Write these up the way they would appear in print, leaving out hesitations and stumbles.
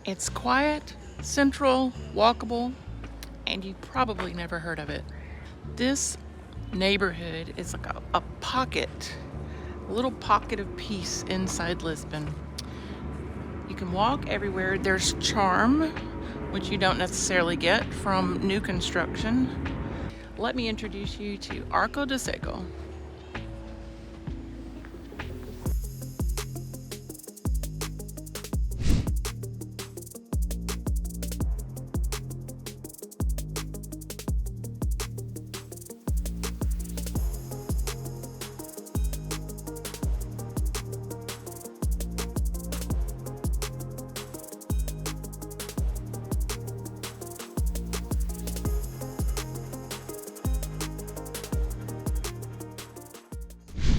It's quiet, central, walkable, and you probably never heard of it. This neighborhood is like a pocket, a little pocket of peace inside Lisbon. You can walk everywhere. There's charm, which you don't necessarily get from new construction. Let me introduce you to Arco de Cego.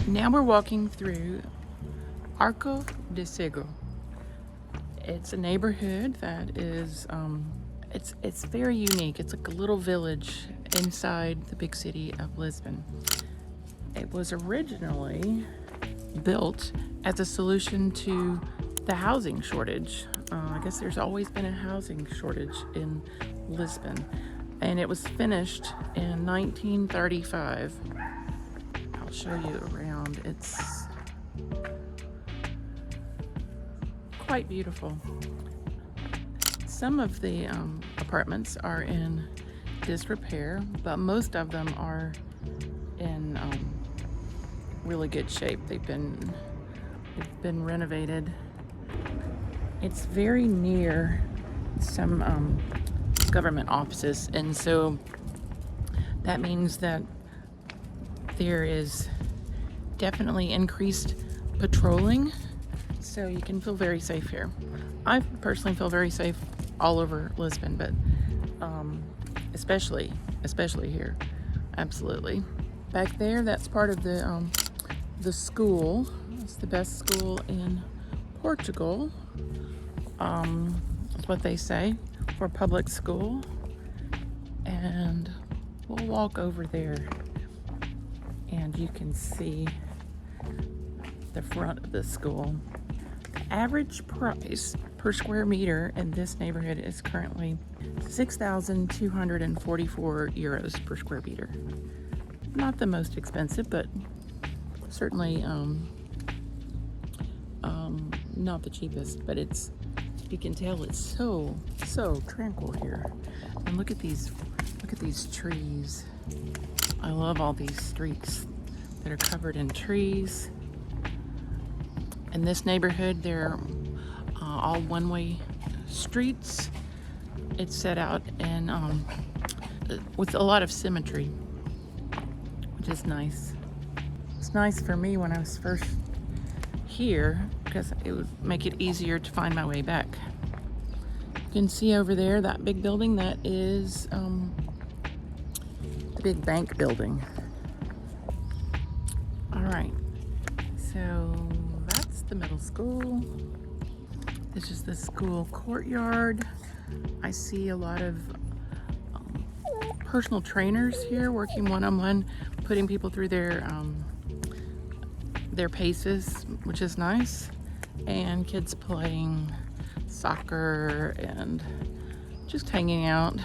Now we're walking through Arco de Cego. It's a neighborhood that is, it's very unique. It's like a little village inside the big city of Lisbon. It was originally built as a solution to the housing shortage. I guess there's always been a housing shortage in Lisbon, and it was finished in 1935. I'll show you around. It's quite beautiful. Some of the apartments are in disrepair, but most of them are in really good shape. They've been renovated. It's very near some government offices, and so that means that there is definitely increased patrolling, so you can feel very safe here. I personally feel very safe all over Lisbon, but especially here, absolutely. Back there, that's part of the school. It's the best school in Portugal. That's what they say for public school, and we'll walk over there. And you can see the front of the school. The average price per square meter in this neighborhood is currently 6,244 euros per square meter. Not the most expensive, but certainly not the cheapest. But it's, you can tell it's so tranquil here. And look at these trees. I love all these streets that are covered in trees. In this neighborhood, they're all one-way streets. It's set out in with a lot of symmetry, which is nice. It's nice for me when I was first here because it would make it easier to find my way back. You can see over there that big building that is big bank building. All right, so that's the middle school. This is the school courtyard. I see a lot of personal trainers here working one-on-one, putting people through their paces, which is nice, and kids playing soccer and just hanging out.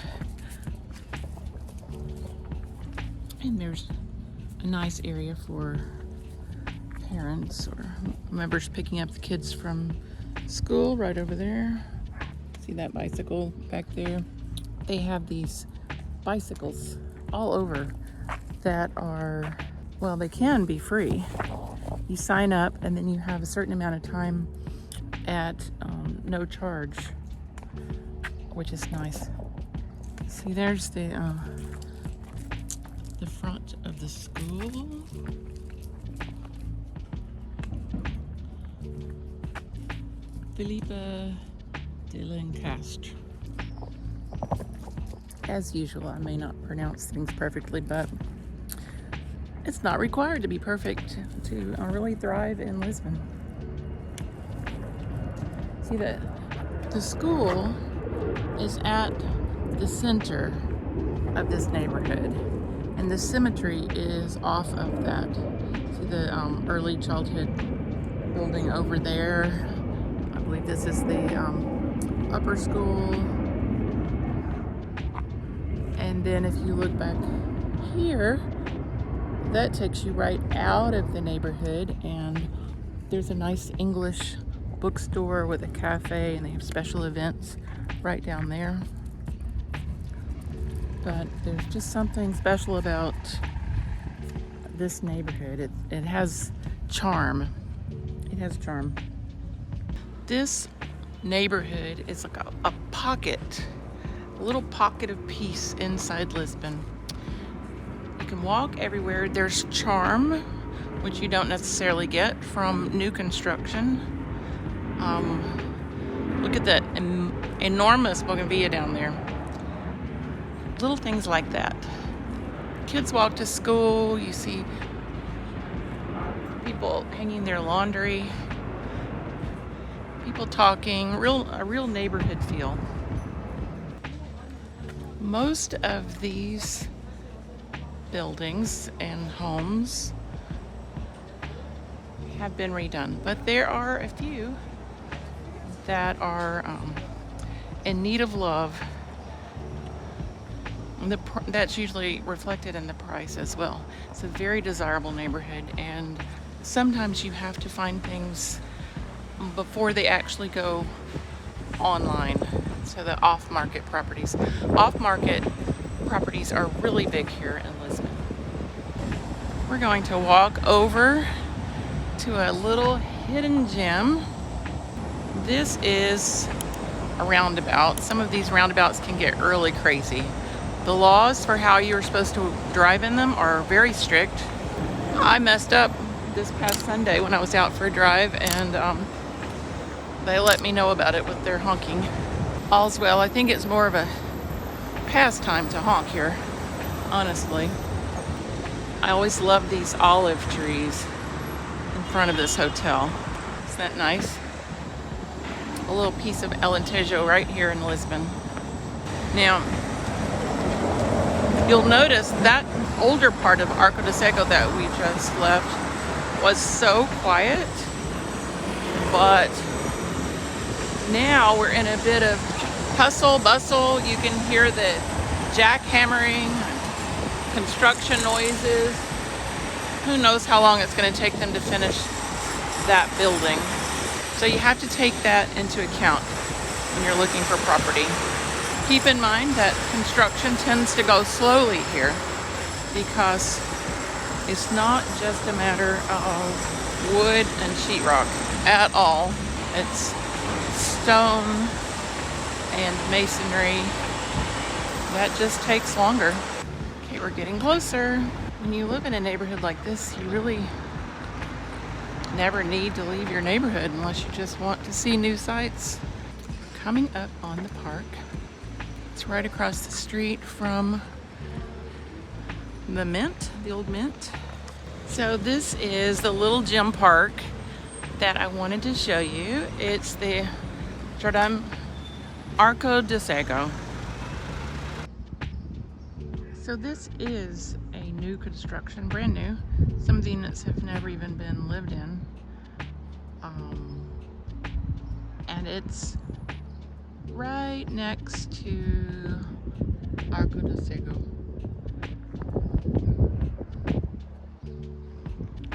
And there's a nice area for parents or members picking up the kids from school right over there. See that bicycle back there? They have these bicycles all over that are, well, they can be free. You sign up and then you have a certain amount of time at no charge, which is nice. See, there's the front of the school. Felipe de Lancastre. As usual, I may not pronounce things perfectly, but it's not required to be perfect to really thrive in Lisbon. See that the school is at the center of this neighborhood, and the symmetry is off of that. See the early childhood building over there. I believe this is the upper school. And then if you look back here, that takes you right out of the neighborhood, and there's a nice English bookstore with a cafe, and they have special events right down there. But there's just something special about this neighborhood. It has charm. It has charm. This neighborhood is like a pocket, a little pocket of peace inside Lisbon. You can walk everywhere. There's charm, which you don't necessarily get from new construction. Look at that enormous bougainvillea down there. Little things like that. Kids walk to school. You see people hanging their laundry, people talking, a real neighborhood feel. Most of these buildings and homes have been redone, but there are a few that are in need of love. That's usually reflected in the price as well. It's a very desirable neighborhood, and sometimes you have to find things before they actually go online. So the off-market properties. Off-market properties are really big here in Lisbon. We're going to walk over to a little hidden gem. This is a roundabout. Some of these roundabouts can get really crazy. The laws for how you're supposed to drive in them are very strict. I messed up this past Sunday when I was out for a drive, and they let me know about it with their honking. All's well. I think it's more of a pastime to honk here, honestly. I always love these olive trees in front of this hotel. Isn't that nice? A little piece of Alentejo right here in Lisbon. Now, you'll notice that older part of Arco de Cego that we just left was so quiet, but now we're in a bit of hustle, bustle. You can hear the jackhammering, construction noises. Who knows how long it's going to take them to finish that building. So you have to take that into account when you're looking for property. Keep in mind that construction tends to go slowly here because it's not just a matter of wood and sheetrock at all. It's stone and masonry. That just takes longer. Okay, we're getting closer. When you live in a neighborhood like this, you really never need to leave your neighborhood unless you just want to see new sights. Coming up on the park. It's right across the street from the Mint, the old Mint. So this is the little gym park that I wanted to show you. It's the Jardim Arco de Cego. So this is a new construction, brand new. Some of the units have never even been lived in. And it's right next to Arco de Cego.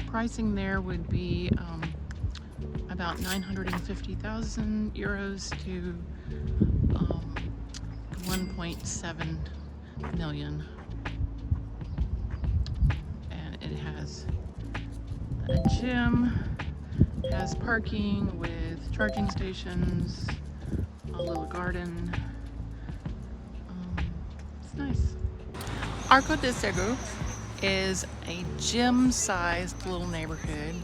Pricing there would be about 950,000 euros to 1.7 million. And it has a gym, has parking with charging stations, a little garden. It's nice. Arco de Cego is a gym-sized little neighborhood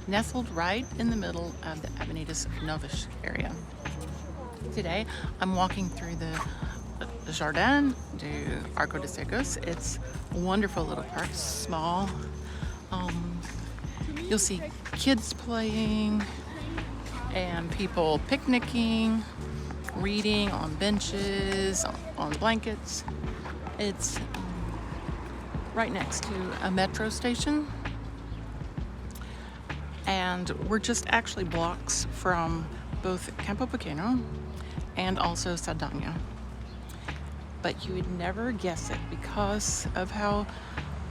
nestled right in the middle of the Avenidas Novas area. Today, I'm walking through the Jardim do Arco de Cego. It's a wonderful little park, small. You'll see kids playing and people picnicking, reading on benches, on blankets. It's right next to a metro station, and we're just actually blocks from both Campo Pequeno and also Saldanha. But you would never guess it because of how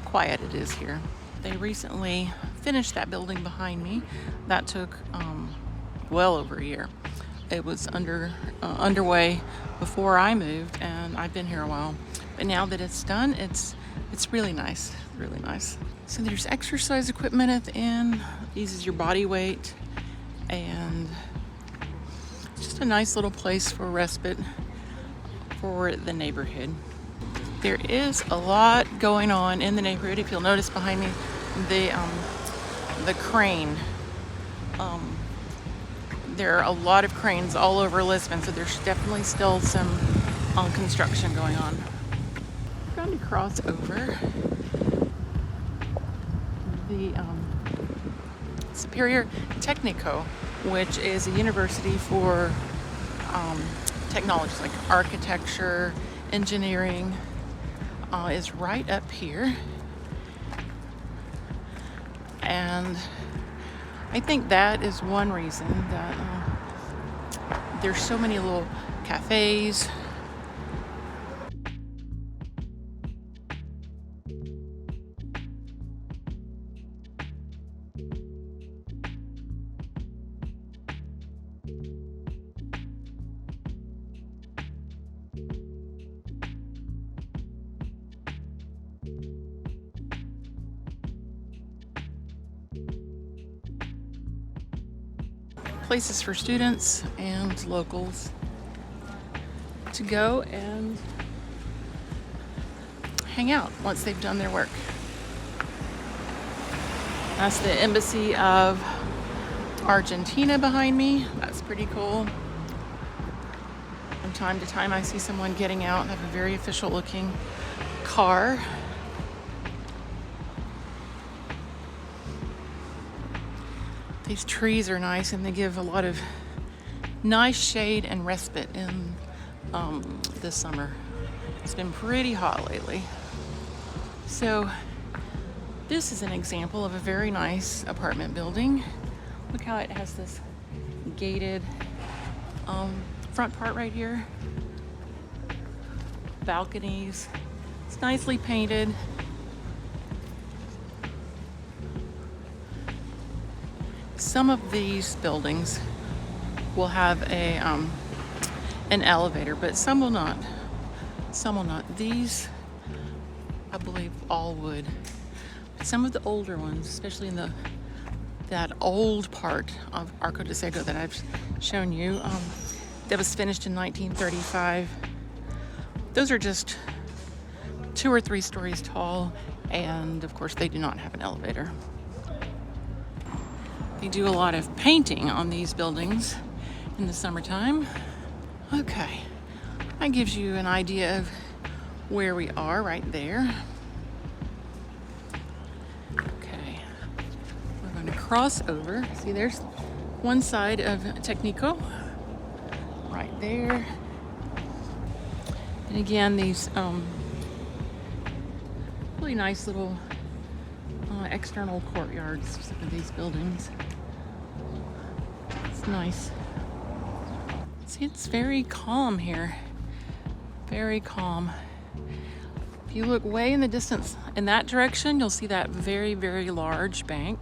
quiet it is here. They recently finished that building behind me. That took well over a year. It was underway before I moved, and I've been here a while. But now that it's done, it's really nice, really nice. So there's exercise equipment at the end, eases your body weight, and it's just a nice little place for respite for the neighborhood. There is a lot going on in the neighborhood. If you'll notice behind me, the crane. There are a lot of cranes all over Lisbon, so there's definitely still some construction going on. We're going to cross over the Superior Técnico, which is a university for technologies like architecture, engineering, is right up here. And I think that is one reason that there's so many little cafes. Places for students and locals to go and hang out once they've done their work. That's the Embassy of Argentina behind me. That's pretty cool. From time to time I see someone getting out and have a very official looking car. These trees are nice and they give a lot of nice shade and respite in this summer. It's been pretty hot lately. So this is an example of a very nice apartment building. Look how it has this gated front part right here. Balconies. It's nicely painted. Some of these buildings will have an elevator, but some will not. Some will not. These, I believe, all would. But some of the older ones, especially in that old part of Arco de Cego that I've shown you, that was finished in 1935. Those are just 2 or 3 stories tall, and of course they do not have an elevator. They do a lot of painting on these buildings in the summertime. Okay, that gives you an idea of where we are right there. Okay, we're going to cross over. See, there's one side of Técnico right there. And again, these really nice little external courtyards for some of these buildings. It's nice. See, it's very calm here. Very calm. If you look way in the distance in that direction, you'll see that very, very large bank.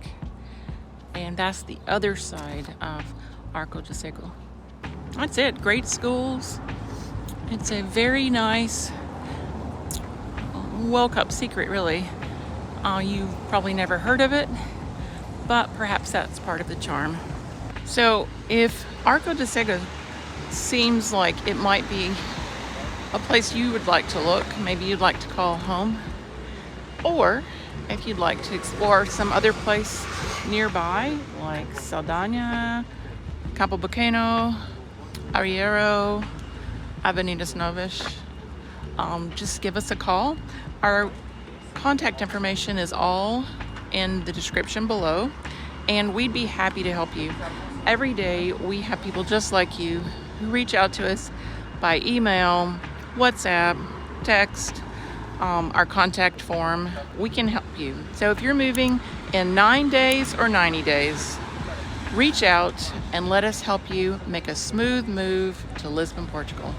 And that's the other side of Arco de Cego. That's it. Great schools. It's a very nice, well-kept secret, really. You've probably never heard of it, but perhaps that's part of the charm. So if Arco de Cego seems like it might be a place you would like to look, maybe you'd like to call home, or if you'd like to explore some other place nearby, like Saldanha, Campo Pequeno, Arco, Avenidas Novas, just give us a call. Our contact information is all in the description below, and we'd be happy to help you. Every day we have people just like you who reach out to us by email, WhatsApp, text, our contact form. We can help you. So if you're moving in 9 days or 90 days, reach out and let us help you make a smooth move to Lisbon, Portugal.